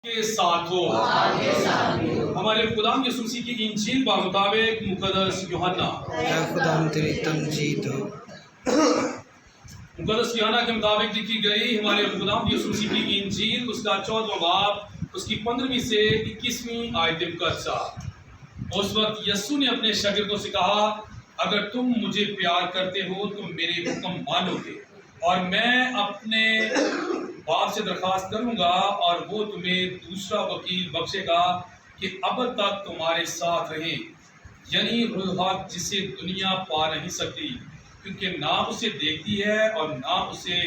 کے ساتھ ہو۔ ہمارے خدا یسوع مسیح کی انجیل بمطابق مقدس یوحنا، اے خدا تیری تمجید ہو۔ مقدس یوحنا کے مطابق لکھی گئی ہمارے خدا یسوع مسیح کی انجیل، اس کا 14واں باب، اس کی 15ویں سے 21ویں آیت مقدسہ۔ اس وقت یسوع نے اپنے شاگردوں سے کہا، اگر تم مجھے پیار کرتے ہو تو میرے حکم مانو گے، اور میں اپنے باپ سے درخواست کروں گا اور وہ تمہیں دوسرا وکیل بخشے گا کہ اب تک تمہارے ساتھ رہے، یعنی روح الحق، جسے دنیا پا نہیں سکتی، کیونکہ نہ اسے دیکھتی ہے اور نہ اسے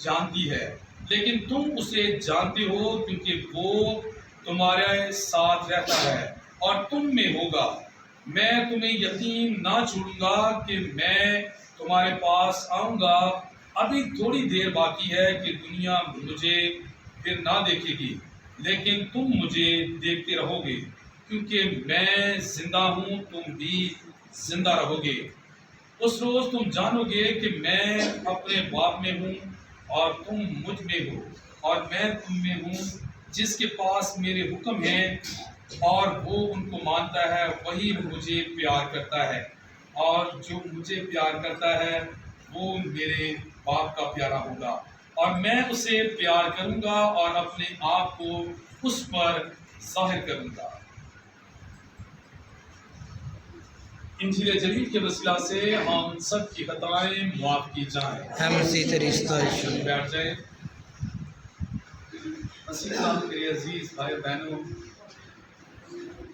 جانتی ہے، لیکن تم اسے جانتے ہو کیونکہ وہ تمہارے ساتھ رہتا ہے اور تم میں ہوگا۔ میں تمہیں یتیم نہ چھوڑوں گا کہ میں تمہارے پاس آؤں گا۔ ابھی تھوڑی دیر باقی ہے کہ دنیا مجھے پھر نہ دیکھے گی، لیکن تم مجھے دیکھتے رہو گے، کیونکہ میں زندہ ہوں، تم بھی زندہ رہو گے۔ اس روز تم جانو گے کہ میں اپنے باپ میں ہوں اور تم مجھ میں ہو، اور میں تم میں ہوں۔ جس کے پاس میرے حکم ہیں اور وہ ان کو مانتا ہے، وہی مجھے پیار کرتا ہے، اور جو مجھے پیار کرتا ہے وہ میرے باپ کا پیارا ہوگا، اور میں اسے پیار کروں گا اور اپنے آپ کو اس پر ظاہر کروں گا۔ انجیل جلیل کے وسیلہ سے ہم سب کی خطائیں معاف کی جائیں۔ اے مسیح تیری ستائش ہو۔ بیٹھ جائیں۔ مسیح اللہ کے عزیز بھائی بہنوں،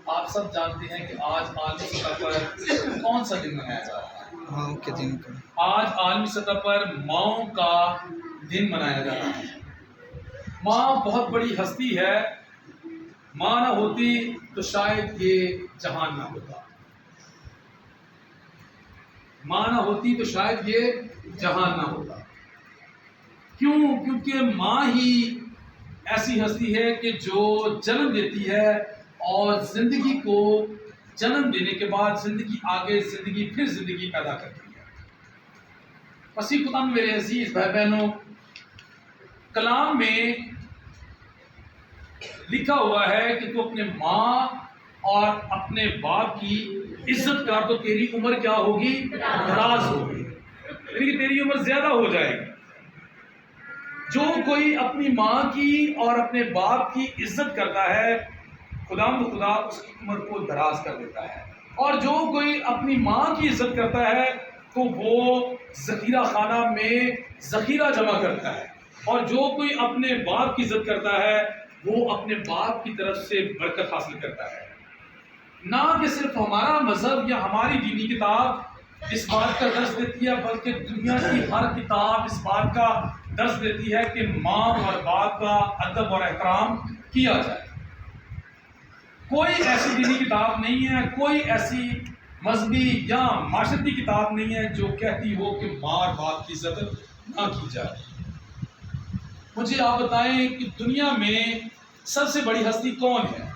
آپ سب جانتے ہیں کہ آج عالمی سطح پر کون سا دن منایا جا رہا ہے؟ ماؤں کے دن کا۔ آج عالمی سطح پر ماؤں کا دن منایا جا رہا ہے۔ ماں بہت بڑی ہستی ہے، ماں نہ ہوتی تو شاید یہ جہان نہ ہوتا، ماں نہ ہوتی تو شاید یہ جہان نہ ہوتا۔ کیوں؟ کیونکہ ماں ہی ایسی ہستی ہے کہ جو جنم دیتی ہے اور زندگی کو جنم دینے کے بعد زندگی آگے زندگی پھر زندگی پیدا کرتی ہے۔ مسیح خدا میرے عزیز بھائی بہنوں، کلام میں لکھا ہوا ہے کہ تو اپنے ماں اور اپنے باپ کی عزت کر تو تیری عمر کیا ہوگی؟ دراز ہوگی، یعنی کہ تیری عمر زیادہ ہو جائے گی۔ جو کوئی اپنی ماں کی اور اپنے باپ کی عزت کرتا ہے، خدا اس کی عمر کو دراز کر دیتا ہے، اور جو کوئی اپنی ماں کی عزت کرتا ہے تو وہ ذخیرہ خانہ میں ذخیرہ جمع کرتا ہے، اور جو کوئی اپنے باپ کی عزت کرتا ہے وہ اپنے باپ کی طرف سے برکت حاصل کرتا ہے۔ نہ کہ صرف ہمارا مذہب یا ہماری دینی کتاب اس بات کا درس دیتی ہے، بلکہ دنیا کی ہر کتاب اس بات کا درس دیتی ہے کہ ماں اور باپ کا ادب اور احترام کیا جائے۔ کوئی ایسی دینی کتاب نہیں ہے، کوئی ایسی مذہبی یا معاشرتی کتاب نہیں ہے جو کہتی ہو کہ ماں اور باپ کی عزت نہ کی جائے۔ مجھے آپ بتائیں کہ دنیا میں سب سے بڑی ہستی کون ہے؟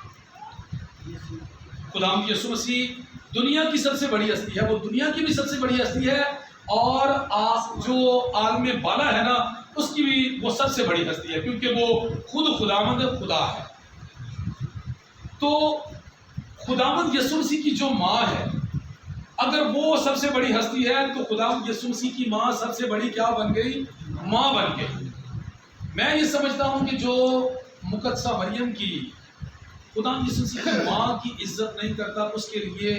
خدا یسوع مسیح دنیا کی سب سے بڑی ہستی ہے، وہ دنیا کی بھی سب سے بڑی ہستی ہے، اور جو عالم بالا ہے نا، اس کی بھی وہ سب سے بڑی ہستی ہے، کیونکہ وہ خود خداوند خدا ہے۔ تو خداوند یسوع مسیح کی جو ماں ہے، اگر وہ سب سے بڑی ہستی ہے تو خداوند یسوع مسیح کی ماں سب سے بڑی کیا بن گئی؟ ماں بن گئی۔ میں یہ سمجھتا ہوں کہ جو مقدسہ مریم کی خداوند یسوع مسیح کی ماں کی عزت نہیں کرتا، اس کے لیے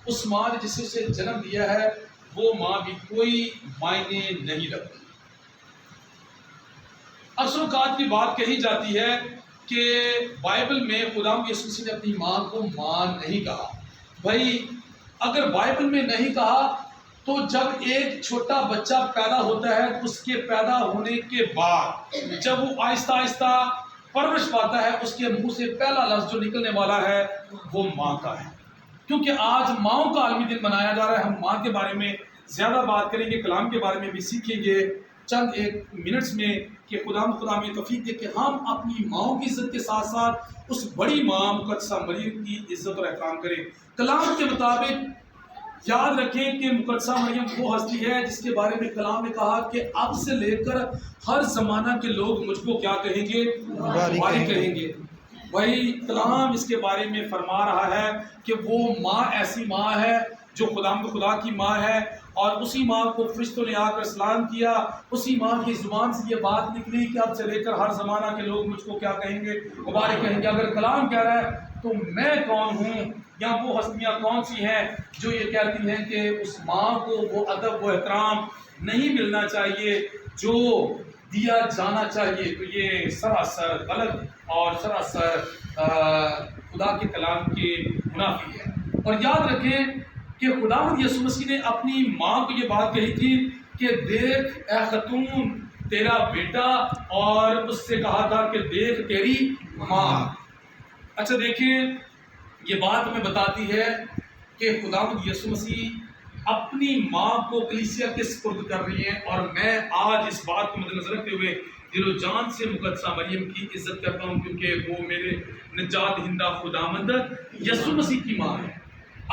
اس ماں نے جسے اسے جنم دیا ہے وہ ماں بھی کوئی معنی نہیں رکھتی۔ اکثر اوقات کی بات کہی جاتی ہے کہ بائبل میں خداوند یسوع مسیح نے اپنی ماں کو ماں نہیں کہا۔ بھائی اگر بائبل میں نہیں کہا تو جب ایک چھوٹا بچہ پیدا ہوتا ہے تو اس کے پیدا ہونے کے بعد جب وہ آہستہ آہستہ پرورش پاتا ہے، اس کے منہ سے پہلا لفظ جو نکلنے والا ہے وہ ماں کا ہے۔ کیونکہ آج ماؤں کا عالمی دن منایا جا رہا ہے، ہم ماں کے بارے میں زیادہ بات کریں گے، کلام کے بارے میں بھی سیکھیں گے چند ایک منٹس میں کہ خدا میں توفیق دے کہ ہم اپنی ماؤں کی عزت کے ساتھ ساتھ اس بڑی ماں مقدسہ مریم کی عزت اور احترام کریں۔ کلام کے مطابق یاد رکھیں کہ مقدسہ مریم وہ ہستی ہے جس کے بارے میں کلام نے کہا کہ اب سے لے کر ہر زمانہ کے لوگ مجھ کو کیا کہیں گے؟ باری کہیں گے۔ وہی کلام اس کے بارے میں فرما رہا ہے کہ وہ ماں ایسی ماں ہے جو خدا کی ماں ہے، اور اسی ماں کو فرشتوں نے آ کر سلام کیا، اسی ماں کی زبان سے یہ بات نکلی کہ اب سے لے کر ہر زمانہ کے لوگ مجھ کو کیا کہیں گے، مبارک کہیں گے۔ اگر کلام کہہ رہا ہے تو میں کون ہوں، یا وہ ہستیاں کون سی ہیں جو یہ کہتی ہیں کہ اس ماں کو وہ ادب و احترام نہیں ملنا چاہیے جو دیا جانا چاہیے؟ تو یہ سراسر غلط اور سراسر خدا کے کلام کے منافی ہے۔ اور یاد رکھیں کہ خداوند یسوع مسیح نے اپنی ماں کو یہ بات کہی تھی کہ دیکھ اے خاتون تیرا بیٹا، اور اس سے کہا تھا کہ دیکھ تیری ماں۔ اچھا دیکھیں، یہ بات ہمیں بتاتی ہے کہ خداوند یسوع مسیح اپنی ماں کو کلیسیا کے سپرد کر رہی ہیں، اور میں آج اس بات کو مد نظر رکھتے ہوئے دل و جان سے مقدسہ مریم کی عزت کرتا ہوں، کیونکہ وہ میرے نجات دہندہ خداوند یسوع مسیح کی ماں ہے۔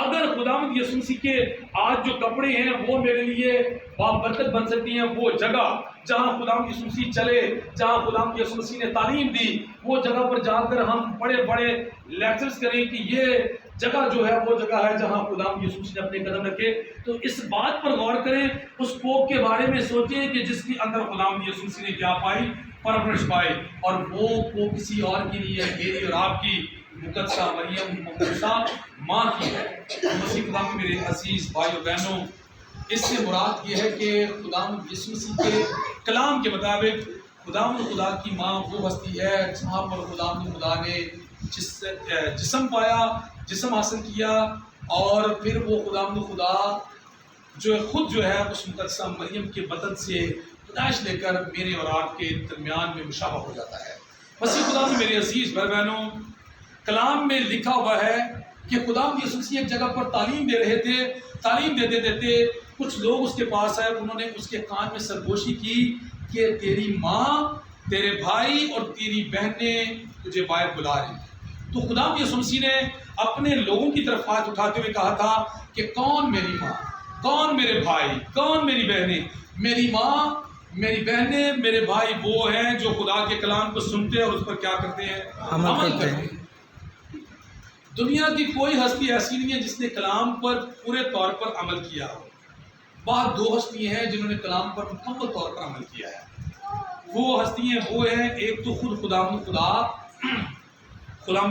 اگر خداوند یسوع مسیح کے آج جو کپڑے ہیں وہ میرے لیے بابرکت بن سکتی ہیں، وہ جگہ جہاں خداوند یسوع مسیح چلے، جہاں خداوند یسوع مسیح نے تعلیم دی، وہ جگہ پر جا کر ہم بڑے بڑے لیکچرز کریں کہ یہ جگہ جو ہے وہ جگہ ہے جہاں خداوند یسوع مسیح نے اپنے قدم رکھے، تو اس بات پر غور کریں، اس پوپ کے بارے میں سوچیں کہ جس کے اندر خداوند یسوع مسیح نے کیا پائی، پرورش پائی، اور وہ کسی اور کی نہیں ہے، میری اور آپ کی مقدسہ مریم مقدسہ ماں کی ہے۔ مسیح خدا میں میرے عزیز بھائیو بہنوں، اس سے مراد یہ ہے کہ خداوند یسوع مسیح کے کلام کے مطابق خداوند خدا کی ماں وہ ہستی ہے جہاں پر خداوند خدا نے جسم پایا، جسم حاصل کیا، اور پھر وہ خداوند خدا جو خود جو ہے اس مقدسہ مریم کے بدن سے پیدائش لے کر میرے اور آپ کے درمیان میں مشابہ ہو جاتا ہے۔ مسیح خدا میں میرے عزیز بھائی بہنوں، کلام میں لکھا ہوا ہے کہ خداوند یسوع مسیح ایک جگہ پر تعلیم دے رہے تھے، تعلیم دیتے دیتے کچھ لوگ اس کے پاس آئے، انہوں نے اس کے کان میں سرگوشی کی کہ تیری ماں، تیرے بھائی اور تیری بہنیں تجھے باہر بلا رہی ہیں۔ تو خداوند یسوع مسیح نے اپنے لوگوں کی طرف ہاتھ اٹھاتے ہوئے کہا تھا کہ کون میری ماں، کون میرے بھائی، کون میری بہنیں؟ میری ماں، میری بہنیں، میرے بھائی وہ ہیں جو خدا کے کلام کو سنتے ہیں اور اس پر کیا کرتے ہیں؟ عمل کرتے ہیں۔ دنیا کی کوئی ہستی ایسی نہیں ہے جس نے کلام پر پورے طور پر عمل کیا ہو۔ بعد دو ہستیاں ہیں جنہوں نے کلام پر مکمل طور پر عمل کیا ہے۔ وہ ہستیاں وہ ہیں، ایک تو خود خداوند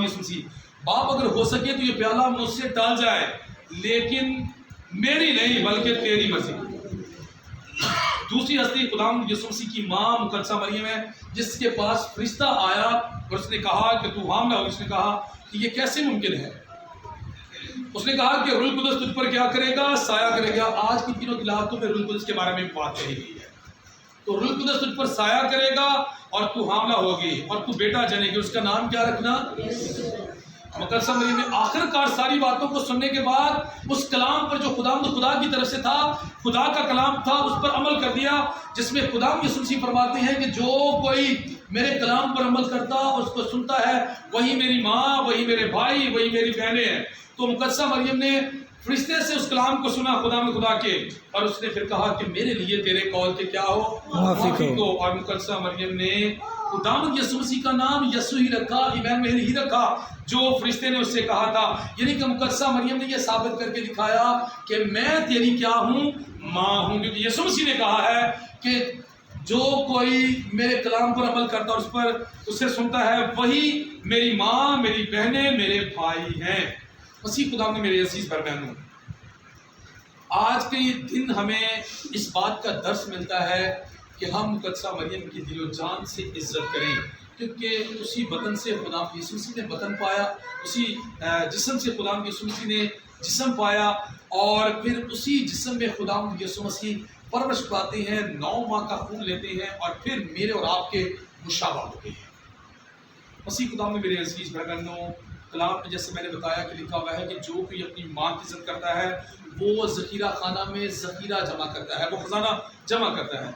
یسوع مسیح۔ باپ اگر ہو سکے تو یہ پیالہ مجھ سے ٹال جائے، لیکن میری نہیں بلکہ تیری مرضی۔ دوسری ہستی خداوند یسوع مسیح کی ماں مقدسہ مریم ہے، جس کے پاس فرشتہ آیا اور اس نے کہا کہ تو حاملہ ہو۔ اس نے کہا کہ یہ کیسے ممکن ہے؟ اس نے کہا کہ روح القدس تجھ پر کیا کرے گا؟ سایہ کرے گا۔ آج کی تینوں تلاوتوں میں روح القدس کے بارے میں بات کہی گئی ہے۔ تو روح القدس تجھ پر سایہ کرے گا اور تو حاملہ ہوگی اور تو بیٹا جنے گی، اس کا نام کیا رکھنا؟ مقدسہ مریم نے آخر کار ساری باتوں کو سننے کے بعد اس کلام پر جو خدا کی طرف سے تھا، خدا کا کلام تھا، اس پر عمل کر دیا، جس میں خداوند یسوع مسیح فرماتے ہیں کہ جو کوئی میرے کلام پر عمل کرتا اور اس کو سنتا ہے، وہی میری ماں، وہی میرے بھائی، وہی میری بہنیں ہیں۔ تو مقدسہ مریم نے فرشتے سے اس کلام کو سنا خدا کے، اور اس نے پھر کہا کہ میرے لیے تیرے قول کے کیا ہو؟ موافق ہو۔ اور مقدسہ مریم نے خداوند یسوع مسیح کا نام یسوع ہی رکھا، ایمانویل ہی رکھا، جو فرشتے نے اس سے کہا تھا۔ یعنی کہ مقدسہ مریم نے یہ ثابت کر کے دکھایا کہ میں تیری کیا ہوں؟ ماں ہوں، کیونکہ یسوع مسیح نے کہا ہے کہ جو کوئی میرے کلام پر عمل کرتا اور اس پر اسے سنتا ہے، وہی میری ماں، میری بہنیں، میرے بھائی ہیں۔ مسیح خدا میں میرے عزیز بھائی بہنوں، آج کے یہ دن ہمیں اس بات کا درس ملتا ہے کہ ہم مقدسہ مریم کی دل و جان سے عزت کریں، کیونکہ اسی بدن سے خداوند یسوع مسیح نے بدن پایا، اسی جسم سے خداوند یسوع مسیح نے جسم پایا، اور پھر اسی جسم میں خداوند یسوع مسیح پرورش پاتے ہیں، 9 ماہ کا خون لیتے ہیں، اور پھر میرے اور آپ کے مشابہ ہوتے ہیں۔ مسیح خدا میں میرے عزیز بھائی بہنوں، کلام میں جیسے میں نے بتایا کہ لکھا ہوا ہے کہ جو کوئی اپنی ماں کی عزت کرتا ہے وہ ذخیرہ خانہ میں ذخیرہ جمع کرتا ہے، وہ خزانہ جمع کرتا ہے۔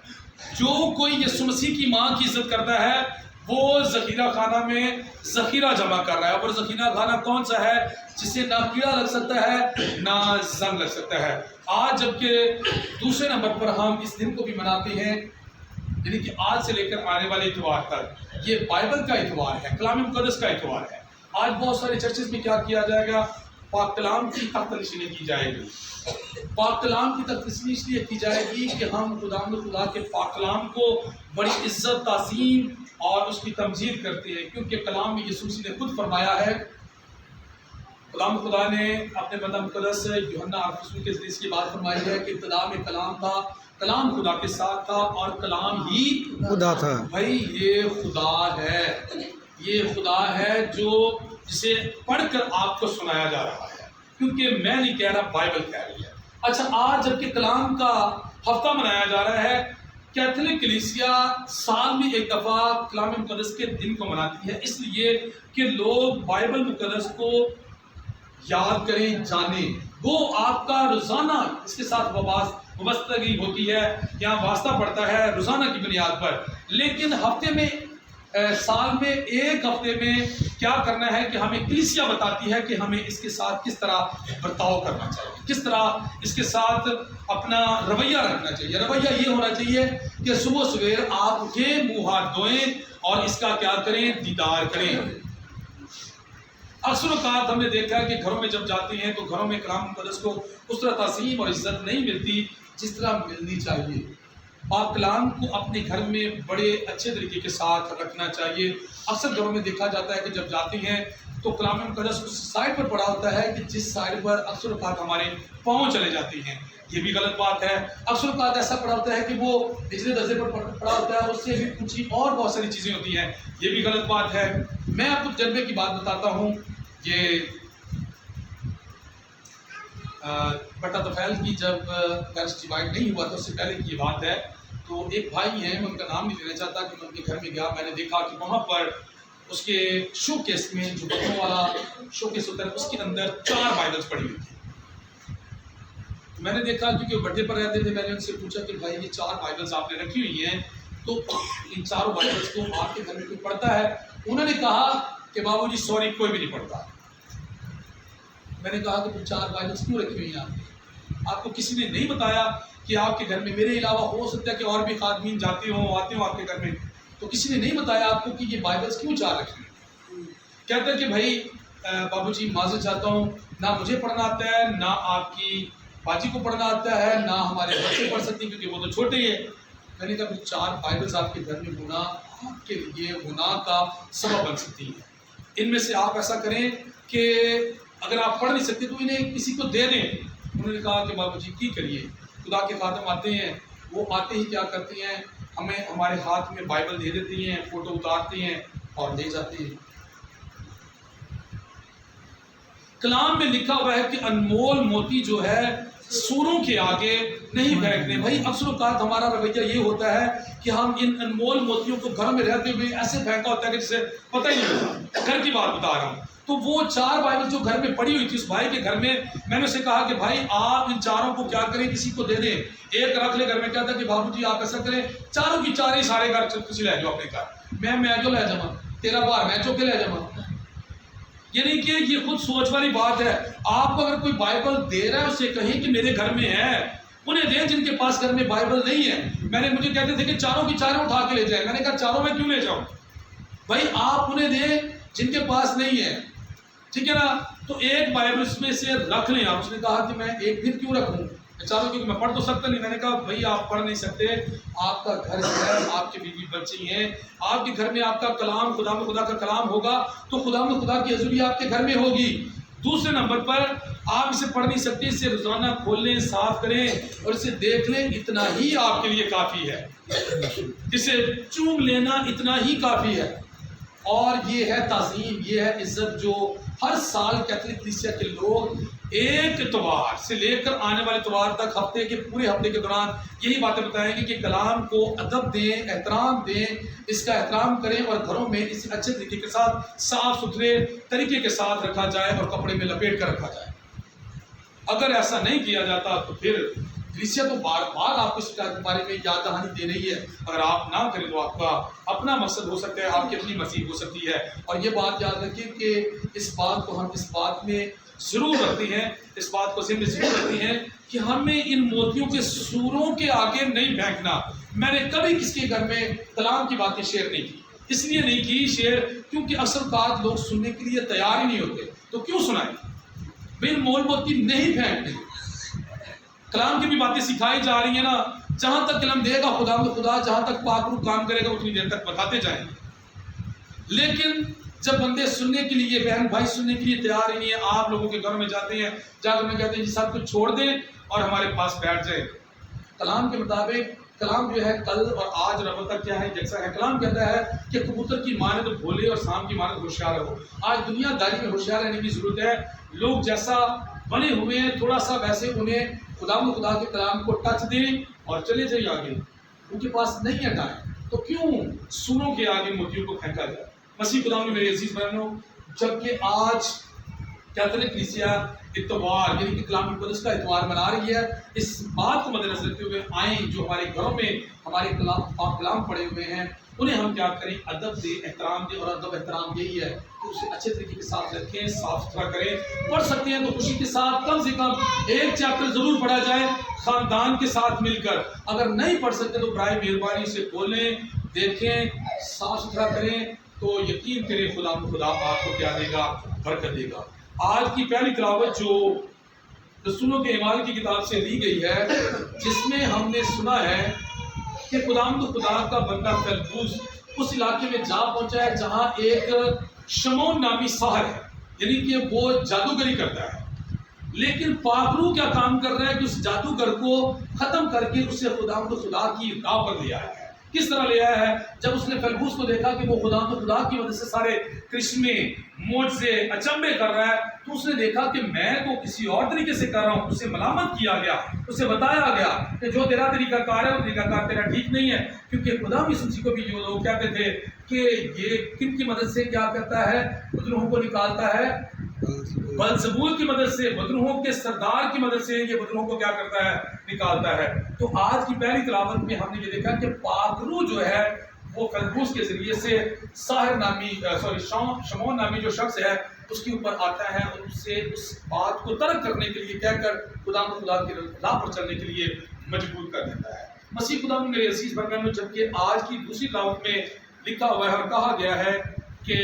جو کوئی یسوع مسیح کی ماں کی عزت کرتا ہے وہ ذخیرہ خانہ میں ذخیرہ جمع کر رہا ہے۔ اور ذخیرہ خانہ کون سا ہے؟ جسے نہ کیڑا لگ سکتا ہے نہ زنگ لگ سکتا ہے۔ آج جبکہ دوسرے نمبر پر ہم اس دن کو بھی مناتے ہیں، یعنی کہ آج سے لے کر آنے والے اتوار تک یہ بائبل کا اتوار ہے، کلام مقدس کا اتوار ہے۔ آج بہت سارے چرچز میں کیا کیا جائے گا؟ پاک کلام کی تخت نشینی کی جائے گی. پاک کلام کی تخت نشینی اس لیے کی جائے گی کہ ہم خدا کے پاک کلام کو بڑی عزت تعظیم اور اس کی تمجید کرتے ہیں، کیونکہ کلام میں یسوع مسیح نے خود فرمایا ہے. خدا نے اپنے بندہ مقدس یوحنا رسول کے ذریعے کی بات فرمائی ہے کہ ابتدا میں کلام تھا، کلام خدا کے ساتھ تھا اور کلام ہی خدا تھا. بھائی یہ خدا ہے، یہ خدا ہے جو جسے پڑھ کر آپ کو سنایا جا رہا ہے، کیونکہ میں نہیں کہہ رہا، بائبل کہہ رہی ہے. اچھا، آج جبکہ کلام کا ہفتہ منایا جا رہا ہے، کیتھولک کلیسیا سال میں ایک دفعہ کلام مقدس کے دن کو مناتی ہے، اس لیے کہ لوگ بائبل مقدس کو یاد کریں، جانیں. وہ آپ کا روزانہ اس کے ساتھ وابستگی ہوتی ہے یا واسطہ پڑتا ہے روزانہ کی بنیاد پر. لیکن ہفتے میں سال میں ایک ہفتے میں کیا کرنا ہے کہ ہمیں کلیسیا بتاتی ہے کہ ہمیں اس کے ساتھ کس طرح برتاؤ کرنا چاہیے، کس طرح اس کے ساتھ اپنا رویہ رکھنا چاہیے. رویہ یہ ہونا چاہیے کہ صبح سویر آپ اٹھیں، منہ ہاتھ دھوئیں اور اس کا کیا کریں؟ دیدار کریں. اکثر اوقات ہم نے دیکھا کہ گھروں میں جب جاتے ہیں تو گھروں میں کلام مقدس کو اس طرح تعظیم اور عزت نہیں ملتی جس طرح ملنی چاہیے. پاک کلام کو اپنے گھر میں بڑے اچھے طریقے کے ساتھ رکھنا چاہیے. اکثر گھروں میں دیکھا جاتا ہے کہ جب جاتے ہیں تو کلام مقدس اس سائڈ پر پڑا ہوتا ہے کہ جس سائڈ پر اکثر اوقات ہمارے پاؤں چلے جاتے ہیں. یہ بھی غلط بات ہے. اکثر اوقات ایسا پڑا ہوتا ہے کہ وہ نچلے درجے پر پڑا ہوتا ہے، اس سے بھی کچھ اور بہت ساری چیزیں ہوتی ہیں. یہ بھی غلط بات ہے. میں آپ کو تجربے کی بات بتاتا ہوں. یہ بٹا طفیل کی جب پیرس ڈیوائڈ نہیں ہوا تھا، اس سے پہلے کی یہ بات ہے. تو ایک بھائی ہیں، میں ان کا نام نہیں لینا چاہتا، کہ میں ان کے گھر میں گیا، میں نے دیکھا کہ وہاں پر اس کے شو کیس میں جو بچوں والا شو کیس ہوتا ہے اس کے اندر 4 بائبلز پڑی ہوئی تھی. میں نے دیکھا کیونکہ وہ بڑے پر رہتے تھے، میں نے ان سے پوچھا کہ بھائی یہ 4 بائبلز آپ نے رکھی ہوئی ہیں تو ان 4 بائبلز کو آپ کے گھر میں کوئی پڑھتا ہے؟ انہوں نے کہا کہ بابو جی سوری، کوئی بھی نہیں پڑھتا. میں نے کہا کہ تم 4 بائبلز کیوں رکھی ہوئی ہیں؟ آپ کو کسی نے نہیں بتایا کہ آپ کے گھر میں میرے علاوہ ہو سکتا ہے کہ اور بھی خادمین جاتے ہوں آتے ہوں آپ کے گھر میں، تو کسی نے نہیں بتایا آپ کو کہ یہ بائبلز کیوں 4 رکھی ہیں؟ کہتے ہیں کہ بھائی بابو جی معذرت چاہتا ہوں، نہ مجھے پڑھنا آتا ہے، نہ آپ کی باجی کو پڑھنا آتا ہے، نہ ہمارے بچے پڑھ سکتے ہیں کیونکہ وہ تو چھوٹے ہی ہیں. میں نے کہا 4 بائبلز آپ کے گھر میں ہونا آپ کے لیے گناہ کا سبب بن سکتی ہے. ان میں سے آپ ایسا کریں کہ اگر آپ پڑھ نہیں سکتے تو انہیں کسی کو دے دیں. انہوں نے کہا کہ بابو جی کی کریے. خدا کے خادم آتے ہیں، وہ آتے ہی کیا کرتے ہیں، ہمیں ہمارے ہاتھ میں بائبل دے دیتی ہیں، فوٹو اتارتے ہیں اور لے جاتے ہیں. کلام میں لکھا ہوا ہے کہ انمول موتی جو ہے سوروں کے آگے نہیں پھینکنے. بھائی اکثر اوقات ہمارا رویہ یہ ہوتا ہے کہ ہم ان انمول موتیوں کو گھر میں رہتے ہوئے ایسے پھینکا ہوتا ہے کہ جسے پتہ ہی نہیں ہوتا. گھر کی بات بتا رہا ہوں. تو وہ 4 بائبل جو گھر میں پڑی ہوئی تھی اس بھائی کے گھر میں نے اسے کہا کہ بھائی آپ ان 4 کو کیا کریں، کسی کو دے دیں، ایک رکھ لے گھر میں. کہتا کہ بابو جی آپ ایسا کریں 4 کی 4 ہی سارے گھر کسی لے جاؤ اپنے گھر. میں جو لے جاؤں تیرا بار میں چوکے لے جاؤں. یعنی کہ یہ خود سوچ والی بات ہے. آپ کو اگر کوئی بائبل دے رہا ہے اسے کہیں کہ میرے گھر میں ہے. انہیں دیں جن کے پاس گھر میں بائبل نہیں ہے. مجھے کہتے تھے کہ 4 کی 4 اٹھا کے لے جائیں. میں نے کہا 4 میں کیوں لے جاؤں؟ بھائی آپ انہیں دیں جن کے پاس نہیں ہے، ٹھیک ہے نا. تو ایک بائبل اس میں سے رکھ لیں آپ. اس نے کہا کہ میں ایک دن کیوں رکھوں، 4 کیونکہ میں پڑھ تو سکتا نہیں. میں نے کہا بھائی آپ پڑھ نہیں سکتے، آپ کا گھر ہے، آپ کی بیوی بچی ہیں، آپ کے گھر میں آپ کا کلام خدا کا کلام ہوگا تو خدا کی حضوری آپ کے گھر میں ہوگی. دوسرے نمبر پر آپ اسے پڑھ نہیں سکتے، اسے روزانہ کھول لیں، صاف کریں اور اسے دیکھ لیں، اتنا ہی آپ کے لیے کافی ہے. اسے چوم لینا اتنا ہی کافی ہے. اور یہ ہے تعظیم، یہ ہے عزت جو ہر سال کیتھولک کلیسیا کے لوگ ایک اتوار سے لے کر آنے والے اتوار تک پورے ہفتے کے دوران یہی باتیں بتائیں گے کہ کلام کو ادب دیں، احترام دیں، اس کا احترام کریں اور گھروں میں اسے اچھے طریقے کے ساتھ صاف ستھرے طریقے کے ساتھ رکھا جائے اور کپڑے میں لپیٹ کر رکھا جائے. اگر ایسا نہیں کیا جاتا تو پھر کلیسیا تو بار بار آپ کو اس کے بارے میں یاد دہانی دے رہی ہے. اگر آپ نہ کریں تو آپ کا اپنا مقصد ہو سکتا ہے، آپ کی اپنی مسیح ہو سکتی ہے. اور یہ بات یاد رکھیں کہ اس بات کو ہم اس بات میں ضرور رکھتے ہیں، اس بات کو ذہن میں ضرور رکھتے ہیں کہ ہمیں ان موتیوں کے سوروں کے آگے نہیں پھینکنا. میں نے کبھی کسی کے گھر میں کلام کی باتیں شیئر نہیں کی. اس لیے نہیں کی شیئر کیونکہ اکثر اوقات لوگ سننے کے لیے تیار ہی نہیں ہوتے، تو کیوں سنائیں؟ بل مول موتی نہیں پھینکتے، کلام کی بھی باتیں سکھائی جا رہی ہیں نا، جہاں تک علم دے گا خدا جہاں تک پاک روح کام کرے گا اتنی دیر تک بتاتے جائیں گے۔ لیکن جب بندے سننے کے لیے، بہن بھائی سننے کے لیے تیار ہی نہیں ہے، آپ لوگوں کے گھر میں جاتے ہیں، جا کر میں کہتے ہیں جی سب کچھ چھوڑ دیں اور ہمارے پاس بیٹھ جائیں۔ کلام کے مطابق کلام جو ہے کل اور آج اور اب تک کیا ہے، یکساں ہے۔ کلام کہتا ہے کہ کبوتر کی مانند بھولے اور سانپ کی مانند ہوشیار رہو۔ آج دنیا داری میں ہوشیار رہنے کی ضرورت ہے۔ لوگ جیسا بنے ہوئے ہیں تھوڑا سا ویسے انہیں خدا کے کلام کو ٹچ دیں اور چلے جائیں آگے، ان کے پاس نہیں ہے ٹائم، تو کیوں سنوں کے آگے موتیوں کو پھینکا جائے۔ مسیح خدا میں میرے عزیز بہنوں، جبکہ آج کیتھولک کلیسیا اتوار یعنی کہ کلام مقدس کا اتوار منا رہی ہے، اس بات کو مد نظر رکھتے ہوئے آئیں جو ہمارے گھروں میں ہمارے کلام پڑے ہوئے ہیں انہیں ہم کیا کریں، ادب دیں، احترام دیں، اور ادب احترام یہی ہے کہ اسے اچھے طریقے کے ساتھ رکھیں، صاف ستھرا کریں۔ پڑھ سکتے ہیں تو خوشی کے ساتھ کم سے کم ایک چیپٹر ضرور پڑھا جائے خاندان کے ساتھ مل کر۔ اگر نہیں پڑھ سکتے تو برائے مہربانی سے کھولیں، دیکھیں، صاف ستھرا کریں، تو یقین کریں خدا آپ کو کیا دے گا، برکت دے گا۔ آج کی پہلی تلاوت جو رسولوں کے اعمال کی کتاب سے لی گئی ہے، جس میں ہم نے سنا ہے کہ خدا کا بندہ فیلبوس اس علاقے میں جا پہنچا ہے جہاں ایک شمعون نامی ساحر ہے، یعنی کہ وہ جادوگری کرتا ہے، لیکن پاک روح کیا کام کر رہا ہے کہ اس جادوگر کو ختم کر کے اسے خدا کی راہ پر لے آیا ہے۔ کس طرح لے آیا ہے؟ جب اس نے فیلبوس کو دیکھا کہ وہ خدا کی وجہ سے سارے کرشمے، معجزے، اچنبے کر رہا ہے، تو اس نے دیکھا کہ میں تو کسی اور طریقے سے کر رہا ہوں۔ اسے ملامت کیا گیا، اسے بتایا گیا کہ جو تیرا طریقہ کار ہے وہ طریقہ کار تیرا ٹھیک نہیں ہے، کیونکہ خدا بھی سنسی کو بھی جو لوگ کہتے تھے کہ یہ کن کی مدد سے کیا کرتا ہے، بدروہوں کو نکالتا ہے، بلزبول کی مدد سے، بدروہوں کے سردار کی مدد سے یہ بدروہوں کو کیا کرتا ہے، نکالتا ہے۔ تو آج کی پہلی تلاوت میں ہم نے یہ دیکھا کہ پاک روح جو ہے وہ فیلبوس کے ذریعے سے شمعون نامی جو شخص ہے اس کے اوپر آتا ہے اور اسے اس بات کو ترک کرنے کے لیے کہہ کر خدا کی راہ پر چلنے کے لیے مجبور کر دیتا ہے۔ مسیح خدا میں میرے عزیز بھائیوں، جبکہ آج کی دوسری تلاوت میں لکھا ہوا ہے اور کہا گیا ہے کہ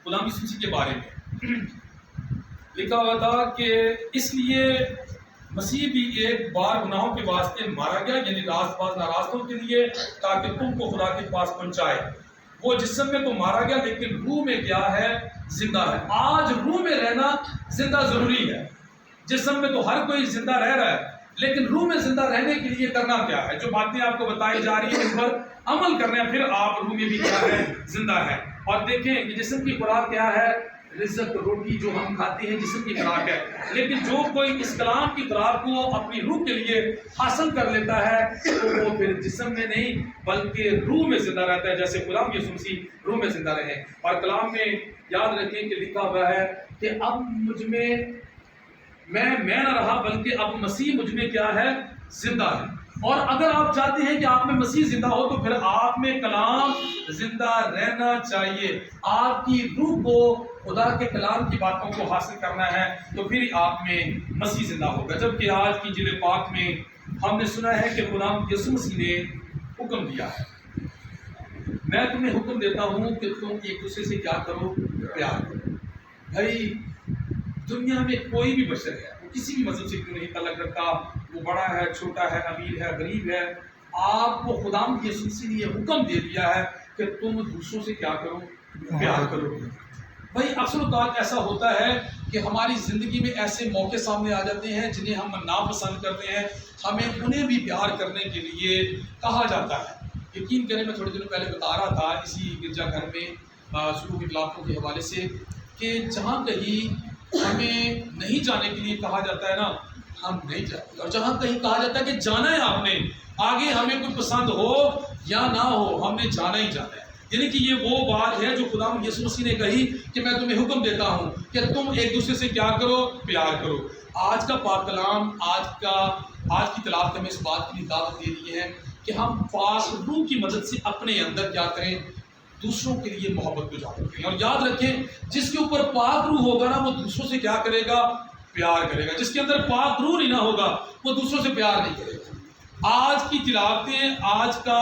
خدا مسیح کے بارے میں لکھا ہوا تھا کہ اس لیے مسیح بھی ایک بار گناہوں کے واسطے مارا گیا، یعنی راست باز ناراستوں کے لیے، تاکہ تم کو خدا کے پاس پہنچائے۔ وہ جسم میں تو مارا گیا لیکن روح میں کیا ہے، زندہ ہے۔ آج روح میں رہنا زندہ ضروری ہے۔ جسم میں تو ہر کوئی زندہ رہ رہا ہے، لیکن روح میں زندہ رہنے کے لیے کرنا کیا ہے؟ جو باتیں آپ کو بتائی جا رہی ہیں ان پر عمل کرنا ہے، پھر آپ روح میں بھی کیا ہے، زندہ ہے۔ اور دیکھیں کہ جسم کی خوراک کیا ہے، رزق، روٹی جو ہم کھاتے ہیں جسم کی خوراک ہے، لیکن جو کوئی اس کلام کی خوراک کو اپنی روح کے لیے حاصل کر لیتا ہے تو وہ پھر جسم میں نہیں بلکہ روح میں زندہ رہتا ہے، جیسے غلام یسوع مسیح روح میں زندہ رہے۔ اور کلام میں یاد رکھیں کہ لکھا ہوا ہے کہ اب مجھ میں نہ رہا بلکہ اب مسیح مجھ میں کیا ہے، زندہ ہے۔ اور اگر آپ چاہتے ہیں کہ آپ میں مسیح زندہ ہو تو پھر آپ میں کلام زندہ رہنا چاہیے۔ آپ کی روح کو خدا کے کلام کی باتوں کو حاصل کرنا ہے تو پھر آپ میں مسیح زندہ ہوگا۔ جبکہ آج کی انجیل پاک میں ہم نے سنا ہے کہ خدا یسوع مسیح نے حکم دیا ہے، میں تمہیں حکم دیتا ہوں کہ تم ایک دوسرے سے کیا کرو، پیار کرو۔ بھائی دنیا میں کوئی بھی بشر ہے، وہ کسی بھی مذہب سے کیوں نہیں تعلق رکھتا، وہ بڑا ہے، چھوٹا ہے، امیر ہے، غریب ہے، آپ کو خدا یسوع مسیح نے یہ حکم دے دیا ہے کہ تم دوسروں سے کیا کرو، پیار کرو۔ بھائی اکثر اوقات ایسا ہوتا ہے کہ ہماری زندگی میں ایسے موقع سامنے آ جاتے ہیں جنہیں ہم ناپسند کرتے ہیں، ہمیں انہیں بھی پیار کرنے کے لیے کہا جاتا ہے۔ یقین کریں میں تھوڑے دنوں پہلے بتا رہا تھا اسی گرجا گھر میں شروع کی علاقوں کے حوالے سے کہ جہاں کہیں ہمیں نہیں جانے کے لیے کہا جاتا ہے نا، ہم نہیں جاتے، اور جہاں کہیں کہا جاتا ہے کہ جانا ہے آپ نے، آگے ہمیں کوئی پسند ہو یا نہ ہو ہم نے جانا ہی جانا ہے۔ یعنی کہ یہ وہ بات ہے جو خدا یسوع مسیح نے کہی کہ میں تمہیں حکم دیتا ہوں کہ تم ایک دوسرے سے کیا کرو، پیار کرو۔ آج کا پاک کلام آج کی تلاوت ہمیں اس بات کی دعوت دے رہی ہے کہ ہم پاک روح کی مدد سے اپنے اندر کیا کریں، دوسروں کے لیے محبت کو اجاگر کریں۔ اور یاد رکھیں جس کے اوپر پاک روح ہوگا نا وہ دوسروں سے کیا کرے گا، پیار کرے گا۔ جس کے اندر پاک روح نہیں نہ ہوگا وہ دوسروں سے پیار نہیں کرے گا۔ آج کی تلاوتیں، آج کا